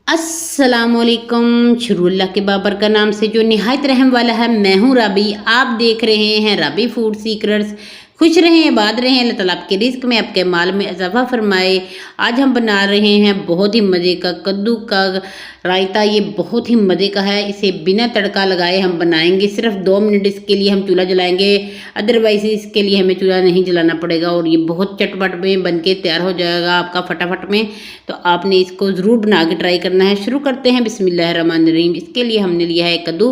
अस्सलामुअलैकुम। शुरुल्लाह के बाबर का नाम से जो निहायत रहम वाला है, मैं हूँ राबी। आप देख रहे हैं राबी फूड सीक्रेट्स। खुश रहें, आबाद रहें, अल्लाह ताला आपके रिस्क में, आपके माल में इजाफा फरमाए। आज हम बना रहे हैं बहुत ही मज़े का कद्दू का रायता। ये बहुत ही मज़े का है। इसे बिना तड़का लगाए हम बनाएंगे। सिर्फ 2 मिनट इसके लिए हम चूल्हा जलाएंगे, अदरवाइज इसके लिए हमें चूल्हा नहीं जलाना पड़ेगा और ये बहुत चटपट में बन के तैयार हो जाएगा आपका फटाफट में। तो आपने इसको ज़रूर बना के ट्राई करना है। शुरू करते हैं बिस्मिल्लाहिर्रहमानिर्रहीम। इसके लिए हमने लिया है कद्दू,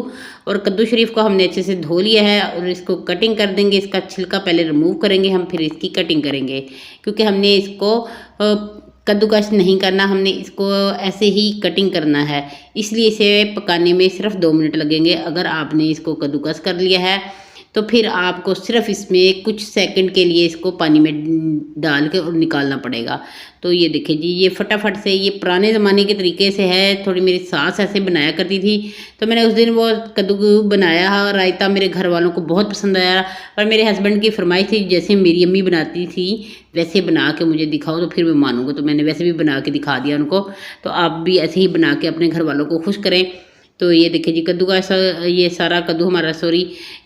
और कद्दू शरीफ को हमने अच्छे से धो लिया है और इसको कटिंग कर देंगे। इसका छिलका पहले रिमूव करेंगे हम, फिर इसकी कटिंग करेंगे, क्योंकि हमने इसको कद्दूकस नहीं करना, हमने इसको ऐसे ही कटिंग करना है। इसलिए इसे पकाने में सिर्फ 2 मिनट लगेंगे। अगर आपने इसको कद्दूकस कर लिया है तो फिर आपको सिर्फ इसमें कुछ सेकंड के लिए इसको पानी में डाल के और निकालना पड़ेगा। तो ये देखिए जी, ये फटाफट से, ये पुराने ज़माने के तरीके से है। थोड़ी मेरी सास ऐसे बनाया करती थी, तो मैंने उस दिन वो कद्दू बनाया रायता, मेरे घर वालों को बहुत पसंद आया। और मेरे हस्बैंड की फरमाइश थी जैसे मेरी अम्मी बनाती थी वैसे बना के मुझे दिखाओ तो फिर मैं मानूंगा। तो मैंने वैसे भी बना के दिखा दिया उनको। तो आप भी ऐसे ही बना के अपने घर वालों को खुश करें। तो ये देखिए जी, कद्दू का ये सारा कद्दू हमारा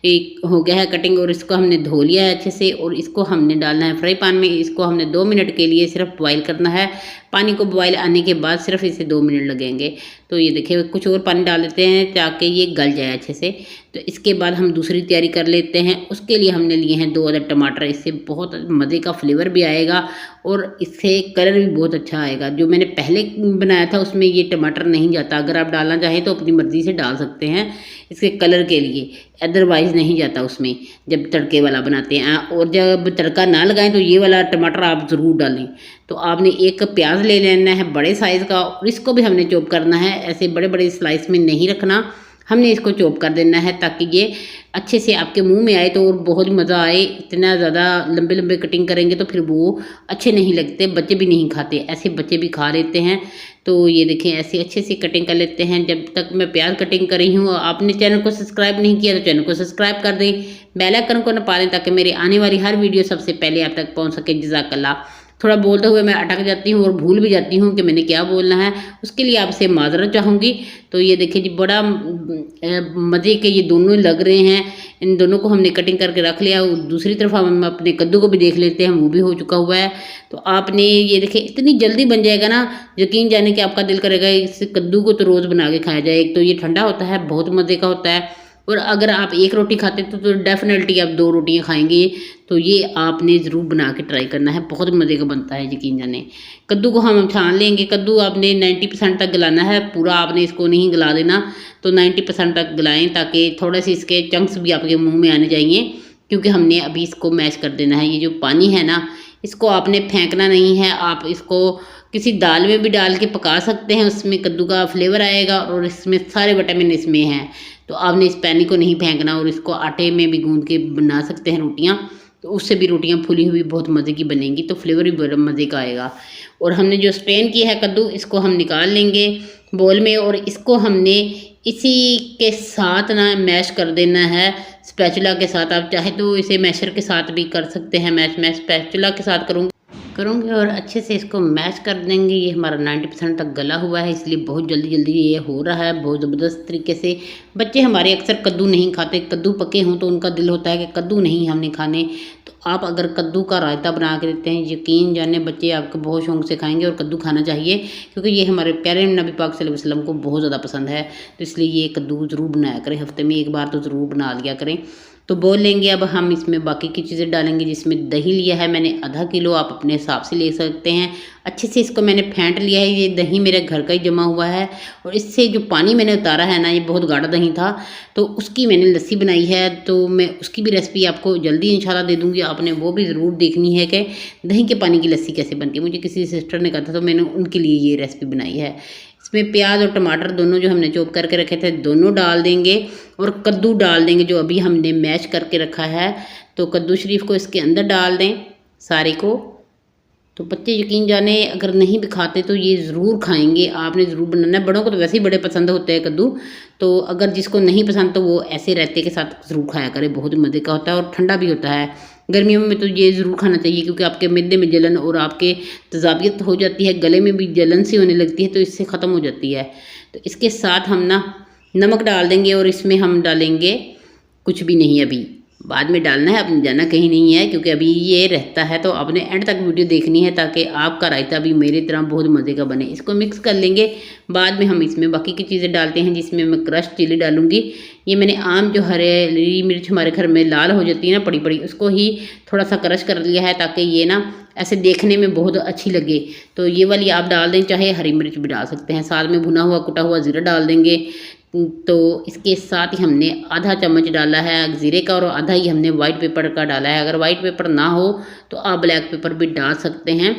एक हो गया है कटिंग, और इसको हमने धो लिया है अच्छे से। और इसको हमने डालना है फ्राई पैन में। इसको हमने 2 मिनट के लिए सिर्फ बॉईल करना है। पानी को बॉईल आने के बाद सिर्फ इसे 2 मिनट लगेंगे। तो ये देखिए, कुछ और पानी डाल देते हैं ताकि ये गल जाए अच्छे से। तो इसके बाद हम दूसरी तैयारी कर लेते हैं। उसके लिए हमने लिए हैं 2 अदद टमाटर। इससे बहुत मज़े का फ्लेवर भी आएगा और इससे कलर भी बहुत अच्छा आएगा। जो मैंने पहले बनाया था उसमें ये टमाटर नहीं जाता। अगर आप डालना चाहें तो अपनी मर्ज़ी से डाल सकते हैं इसके कलर के लिए, अदरवाइज़ नहीं जाता उसमें जब तड़के वाला बनाते हैं। और जब तड़का ना लगाएं तो ये वाला टमाटर आप ज़रूर डालें। तो आपने एक प्याज ले लेना है बड़े साइज़ का, और इसको भी हमने चॉप करना है। ऐसे बड़े बड़े स्लाइस में नहीं रखना, हमने इसको चॉप कर देना है ताकि ये अच्छे से आपके मुंह में आए तो और बहुत मज़ा आए। इतना ज़्यादा लंबे लंबे कटिंग करेंगे तो फिर वो अच्छे नहीं लगते, बच्चे भी नहीं खाते। ऐसे बच्चे भी खा लेते हैं। तो ये देखें, ऐसे अच्छे से कटिंग कर लेते हैं। जब तक मैं प्याज कटिंग कर रही हूँ, आपने चैनल को सब्सक्राइब नहीं किया तो चैनल को सब्सक्राइब कर दें, बेल आइकन को नपा दें ताकि मेरी आने वाली हर वीडियो सबसे पहले आप तक पहुँच सके। जज़ाकल्लाह। थोड़ा बोलते हुए मैं अटक जाती हूँ और भूल भी जाती हूँ कि मैंने क्या बोलना है, उसके लिए आपसे माजरत चाहूँगी। तो ये देखिए जी, बड़ा मज़े के ये दोनों लग रहे हैं। इन दोनों को हमने कटिंग करके रख लिया। दूसरी तरफ हम अपने कद्दू को भी देख लेते हैं, वो भी हो चुका हुआ है। तो आपने ये देखिए, इतनी जल्दी बन जाएगा ना, यकीन जाने कि आपका दिल करेगा इस कद्दू को तो रोज़ बना के खाया जाए। एक तो ये ठंडा होता है, बहुत मज़े का होता है। और अगर आप एक रोटी खाते तो डेफिनेटली आप 2 रोटियां खाएंगे। तो ये आपने ज़रूर बना के ट्राई करना है, बहुत मज़े का बनता है यकीन जाने। कद्दू को हम छान लेंगे। कद्दू आपने 90% तक गलाना है, पूरा आपने इसको नहीं गला देना। तो 90% तक गलाएं ताकि थोड़े से इसके चंक्स भी आपके मुंह में आने चाहिए, क्योंकि हमने अभी इसको मैश कर देना है। ये जो पानी है ना, इसको आपने फेंकना नहीं है। आप इसको किसी दाल में भी डाल के पका सकते हैं, उसमें कद्दू का फ्लेवर आएगा और इसमें सारे विटामिन इसमें हैं। तो आपने इस पानी को नहीं फेंकना, और इसको आटे में भी गूंद के बना सकते हैं रोटियां। तो उससे भी रोटियां फूली हुई बहुत मज़े की बनेंगी, तो फ्लेवर भी बड़ा मज़े का आएगा। और हमने जो स्ट्रेन किया है कद्दू, इसको हम निकाल लेंगे बोल में, और इसको हमने इसी के साथ ना मैश कर देना है स्पैचुला के साथ। आप चाहे तो इसे मैशर के साथ भी कर सकते हैं मैश। मैं स्पैचुला के साथ करूँगी और अच्छे से इसको मैश कर देंगे। ये हमारा 90% तक गला हुआ है, इसलिए बहुत जल्दी जल्दी ये हो रहा है, बहुत ज़बरदस्त तरीके से। बच्चे हमारे अक्सर कद्दू नहीं खाते, कद्दू पके हों तो उनका दिल होता है कि कद्दू नहीं हमने खाने। तो आप अगर कद्दू का रायता बना के देते हैं, यकीन जाने बच्चे आपको बहुत शौक से खाएंगे। और कद्दू खाना चाहिए, क्योंकि ये हमारे प्यारे नबी पाक सल्लल्लाहु अलैहि वसल्लम को बहुत ज़्यादा पसंद है। तो इसलिए ये कद्दू ज़रूर बनाया करें, हफ्ते में एक बार तो ज़रूर बना लिया करें। तो बोल लेंगे। अब हम इसमें बाकी की चीज़ें डालेंगे। जिसमें दही लिया है मैंने आधा किलो, आप अपने हिसाब से ले सकते हैं। अच्छे से इसको मैंने फेंट लिया है। ये दही मेरे घर का ही जमा हुआ है, और इससे जो पानी मैंने उतारा है ना, ये बहुत गाढ़ा दही था, तो उसकी मैंने लस्सी बनाई है। तो मैं उसकी भी रेसिपी आपको जल्दी इंशाल्लाह दे दूँगी। आपने वो भी ज़रूर देखनी है कि दही के पानी की लस्सी कैसे बनती है। मुझे किसी सिस्टर ने कहा था, तो मैंने उनके लिए ये रेसिपी बनाई है। इसमें प्याज और टमाटर दोनों जो हमने चॉप करके रखे थे दोनों डाल देंगे, और कद्दू डाल देंगे जो अभी हमने मैश करके रखा है। तो कद्दू शरीफ को इसके अंदर डाल दें सारे को। तो बच्चे यकीन जाने अगर नहीं भी खाते तो ये ज़रूर खाएंगे। आपने ज़रूर बनाना है। बड़ों को तो वैसे ही बड़े पसंद होते हैं कद्दू, तो अगर जिसको नहीं पसंद तो वो ऐसे रायते के साथ ज़रूर खाया करे, बहुत मज़े का होता है और ठंडा भी होता है। गर्मियों में तो ये ज़रूर खाना चाहिए, क्योंकि आपके मिद्दे में जलन और आपके तजाबियत हो जाती है, गले में भी जलन सी होने लगती है, तो इससे ख़त्म हो जाती है। तो इसके साथ हम ना नमक डाल देंगे और इसमें हम डालेंगे कुछ भी नहीं, अभी बाद में डालना है, अपने जाना कहीं नहीं है, क्योंकि अभी ये रहता है। तो आपने एंड तक वीडियो देखनी है ताकि आपका रायता भी मेरी तरह बहुत मज़े का बने। इसको मिक्स कर लेंगे, बाद में हम इसमें बाकी की चीज़ें डालते हैं, जिसमें मैं क्रश चिली डालूंगी। ये मैंने आम जो हरी मिर्च हमारे घर में लाल हो जाती है ना बड़ी बड़ी, उसको ही थोड़ा सा क्रश कर लिया है ताकि ये ना ऐसे देखने में बहुत अच्छी लगे। तो ये वाली आप डाल दें, चाहे हरी मिर्च भी डाल सकते हैं। साथ में भुना हुआ कुटा हुआ ज़ीरा डाल देंगे। तो इसके साथ ही हमने आधा चम्मच डाला है ज़ीरे का और आधा ही हमने वाइट पेपर का डाला है। अगर वाइट पेपर ना हो तो आप ब्लैक पेपर भी डाल सकते हैं,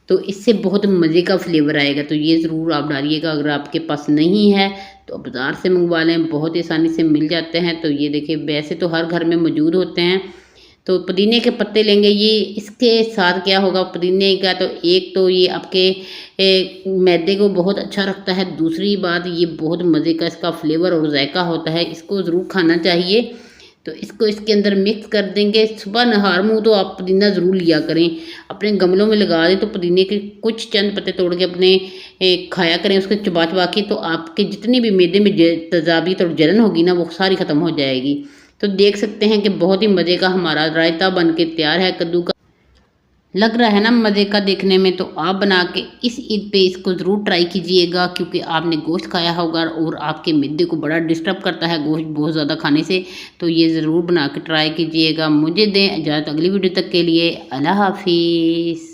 तो इससे बहुत मज़े का फ्लेवर आएगा। तो ये ज़रूर आप डालिएगा। अगर आपके पास नहीं है तो बाज़ार से मंगवा लें, बहुत आसानी से मिल जाते हैं। तो ये देखिए, वैसे तो हर घर में मौजूद होते हैं। तो पुदीने के पत्ते लेंगे, ये इसके साथ क्या होगा पुदीने का, तो एक तो ये आपके मैदे को बहुत अच्छा रखता है, दूसरी बात ये बहुत मज़े का इसका फ्लेवर और जायका होता है, इसको ज़रूर खाना चाहिए। तो इसको इसके अंदर मिक्स कर देंगे। सुबह नहार मुँह तो आप पुदीना ज़रूर लिया करें, अपने गमलों में लगा दें। तो पुदीने के कुछ चंद पत्ते तोड़ के अपने खाया करें, उसके चबा चबा के, तो आपके जितनी भी मैदे में तजाबियत और जलन होगी ना, वो सारी ख़त्म हो जाएगी। तो देख सकते हैं कि बहुत ही मज़े का हमारा रायता बन के तैयार है कद्दू का। लग रहा है ना मज़े का देखने में। तो आप बना के इस ईद पे इसको ज़रूर ट्राई कीजिएगा, क्योंकि आपने गोश्त खाया होगा और आपके मिद्दे को बड़ा डिस्टर्ब करता है गोश्त बहुत ज़्यादा खाने से। तो ये ज़रूर बना के ट्राई कीजिएगा। मुझे दें इजाज़त अगली वीडियो तक के लिए। अल्लाह हाफिज़।